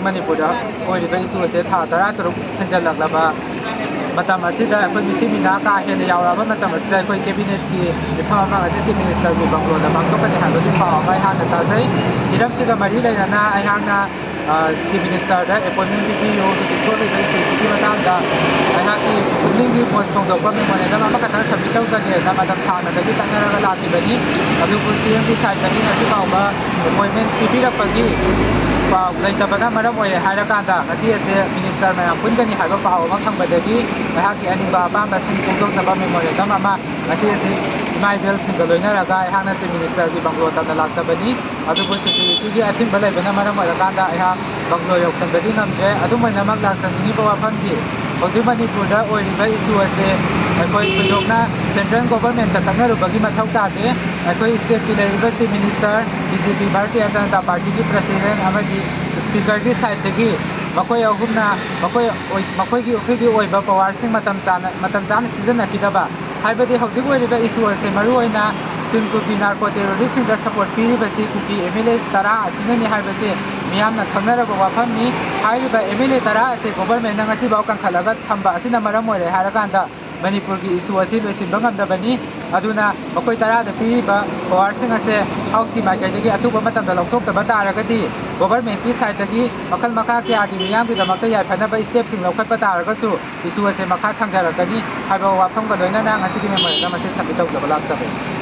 ꯃꯅꯤꯄꯨꯔꯗ ꯑꯣꯏꯔꯤꯕ ꯏꯁꯨ ꯑꯁꯦ ꯊꯥ 13 ꯍꯦꯟꯖꯜꯂꯛꯂꯕ ꯃꯇꯝ ꯑꯁꯤꯗ ꯑꯩꯈꯣꯏ ꯃꯤꯁꯤ ꯃꯤꯅꯥ ꯀꯥ ꯍꯦꯟꯅ ꯌꯥꯎꯔꯕ ꯃꯇꯝ ꯑꯁꯤꯗ ꯑꯩꯈꯣꯏ ꯀꯦꯕꯤꯅꯦꯠꯀꯤ ꯃꯤꯐꯝ ꯑꯃ ꯉꯁꯤ ꯆꯤꯐ ꯃꯤꯅꯤꯁꯇꯔꯒꯤ ꯕꯪꯒ꯭ꯂꯣꯗ ꯄꯥꯡꯊꯣꯛꯀꯅꯤ ꯍꯥꯏꯕꯒꯤ ꯄꯥꯎ ꯑꯃ ꯑꯩꯍꯥꯛꯅ ꯇꯥꯖꯩ ꯍꯤꯔꯝꯁꯤꯒ ꯃꯔꯤ ꯂꯩꯅꯅ ꯑꯩꯍꯥꯛꯅ ꯆꯤꯐ ꯃꯤꯅꯤꯁꯇꯔꯗ ꯑꯦꯄꯣꯏꯟꯃꯦꯟ ꯄꯤꯕꯤꯌꯨ ꯍꯧꯖꯤꯛ ꯊꯣꯛꯂꯤꯕ ꯏꯁꯨꯁꯤꯒꯤ ꯃꯇꯥꯡꯗ ꯑꯩꯍꯥꯛꯀꯤ ꯄꯨꯛꯅꯤꯡꯒꯤ ꯃꯣꯠ ꯐꯣꯡꯗꯣꯛꯄ ꯃꯦꯃꯣꯔꯦꯟꯗꯝ ꯑꯃꯈꯛꯇꯪ ꯁꯕꯃꯤꯠ ꯇꯧꯖꯒꯦꯅ ꯃꯇꯝ ꯁꯥꯡꯅꯗꯒꯤ ꯇꯛꯅꯔꯒ ꯂꯥꯛꯈꯤꯕꯅꯤ ꯑꯗꯨꯕꯨ ꯁꯤꯑꯦꯝꯒꯤ ꯁꯥꯏꯠꯇꯒꯤ ꯉꯁꯤ ꯐꯥꯎꯕ ꯑꯦꯄꯣꯏꯟꯃꯦꯟ ꯄꯤꯕꯤꯔꯛꯄꯒꯤ ꯄꯥꯎ ꯂꯩꯇꯕꯅ ꯃꯔꯝ ꯑꯣꯏꯔꯦ ꯍꯥꯏꯔꯀꯥꯟꯗ ꯉꯁꯤ ꯑꯁꯦ ꯃꯤꯅꯤꯁꯇꯔ ꯃꯌꯥꯝ ꯄꯨꯟꯒꯅꯤ ꯍꯥꯏꯕ ꯄꯥꯎ ꯑꯃ ꯐꯪꯕꯗꯒꯤ ꯑꯩꯍꯥꯛꯀꯤ ꯑꯅꯤꯡꯕ ꯑꯄꯥꯝꯕꯁꯤꯡ ꯐꯣꯡꯗꯣꯛꯆꯕ ꯃꯦꯃꯣꯔꯦꯟꯗꯝ ꯑꯃ ꯉꯁꯤ ꯑꯁꯤ ꯏꯃꯥ ꯏꯕꯦꯜꯁꯤꯡꯒ ꯂꯣꯏꯅꯔꯒ ꯑꯩꯍꯥꯛꯅ ꯆꯤꯐ ꯃꯤꯅꯤꯁꯇꯔꯒꯤ ꯕꯪꯒ꯭ꯂꯣ ꯇꯝꯅ ꯂꯥꯛꯆꯕꯅꯤ ꯑꯗꯨꯕꯨ ꯁꯦꯀ꯭ꯌꯨꯔꯤꯇꯤꯒꯤ ꯑꯊꯤꯡꯕ ꯂꯩꯕꯅ ꯃꯔꯝ ꯑꯣꯏꯔꯀꯥꯟꯗ ꯑꯩꯍꯥꯛ ꯕꯪꯒ꯭ꯂꯣ ꯌꯧꯁꯟꯕꯗꯤ ꯉꯝꯗ꯭ꯔꯦ ꯑꯗꯨꯝ ꯑꯣꯏꯅꯃꯛ ꯂꯥꯛꯆꯅꯤꯡꯉꯤꯕ ꯋꯥꯐꯝꯗꯤ ꯍꯧꯖꯤꯛ ꯃꯅꯤꯄꯨꯔꯗ ꯑꯣꯏꯔꯤꯕ ꯏꯁꯨ ꯑꯁꯦ ꯑꯩꯈꯣꯏ ꯊꯣꯏꯗꯣꯛꯅ ꯁꯦꯟꯇ꯭ꯔꯦꯜ ꯒꯣꯚꯔꯟꯃꯦꯟꯇ ꯇꯛꯅꯔꯨꯕꯒꯤ ꯃꯊꯧ ꯇꯥꯗꯦ ꯑꯩꯈꯣꯏ ꯁ꯭ꯇꯦꯠꯀꯤ ꯂꯩꯔꯤꯕ chief minister BJP Bharatiya Janata ꯄꯥꯔꯇꯤꯒꯤ ꯄ꯭ꯔꯁꯤꯗꯦꯟ ꯑꯃꯗꯤ ꯁ꯭ꯄꯤꯀꯔꯒꯤ ꯁꯥꯏꯠꯇꯒꯤ ꯃꯈꯣꯏ ꯑꯍꯨꯝꯅ ꯑꯩꯈꯣꯏꯒꯤ ꯑꯣꯏꯕ ꯄꯋꯥꯔꯁꯤꯡ ꯃꯇꯝ ꯆꯥꯅ ꯁꯤꯖꯤꯟꯅꯈꯤꯗꯕ ꯍꯥꯏꯕꯗꯤ ꯍꯧꯖꯤꯛ ꯑꯣꯏꯔꯤꯕ ꯏꯁꯨ ꯑꯁꯦ ꯃꯔꯨꯑꯣꯏꯅ ꯁꯤꯟ ꯀꯨꯀꯤ ꯅꯥꯔꯀꯣ ꯇꯦꯔꯣꯔꯤꯁꯁꯤꯡꯗ ꯁꯄꯣꯔꯠ ꯄꯤꯔꯤꯕꯁꯤ ꯀꯨꯀꯤ MLA 10 ꯑꯁꯤꯅꯅꯤ ꯍꯥꯏꯕꯁꯤ ꯃꯤꯌꯥꯝꯅ ꯈꯪꯅꯔꯕ ꯋꯥꯐꯝꯅꯤ ꯍꯥꯏꯔꯤꯕ MLA 10 ꯑꯁꯤ ꯒꯣꯚꯔꯟꯃꯦꯟꯠꯅ ꯉꯁꯤꯐꯥꯎ ꯀꯟꯈꯠꯂꯒ ꯊꯝꯕ ꯑꯁꯤꯅ ꯃꯔꯝ ꯑꯣꯏꯔꯦ ꯍꯥꯏꯔꯀꯥꯟꯗ ꯃꯅꯤꯄꯨꯔꯒꯤ ꯏꯁꯨ ꯑꯁꯤ ꯂꯣꯏꯁꯤꯟꯕ ꯉꯝꯗꯕꯅꯤ ꯑꯗꯨꯅ ꯃꯈꯣꯏ 10ꯗ ꯄꯤꯔꯤꯕ ꯄꯋꯥꯔꯁꯤꯡ ꯑꯁꯦ ꯍꯥꯎꯁꯀꯤ ꯃꯥꯏꯀꯩꯗꯒꯤ ꯑꯊꯨꯕ ꯃꯇꯝꯗ ꯂꯧꯊꯣꯛꯇꯕ ꯇꯥꯔꯒꯗꯤ ꯒꯣꯚꯔꯟꯃꯦꯟꯠꯀꯤ ꯁꯥꯏꯠꯇꯒꯤ ꯃꯈꯜ ꯃꯈꯥ ꯀꯌꯥꯒꯤ ꯃꯤꯌꯥꯝꯒꯤꯗꯃꯛꯇ ꯌꯥꯏꯐꯅꯕ ꯁ꯭ꯇꯦꯞꯁꯤꯡ ꯂꯧꯈꯠꯄ ꯇꯥꯔꯒꯁꯨ ꯏꯁꯨ ꯑꯁꯦ ꯃꯈꯥ ꯁꯥꯡꯊꯔꯛꯀꯅꯤ ꯍꯥꯏꯕ ꯋꯥꯐꯝꯒ ꯂꯣꯏꯅꯅ ꯉꯁꯤꯒꯤ ꯃꯦꯃꯣꯔꯦꯟꯗꯝ ꯑꯁꯤ ꯁꯕꯃꯤꯠ ꯇꯧꯖꯕ ꯂꯥꯛꯆꯕꯅꯤ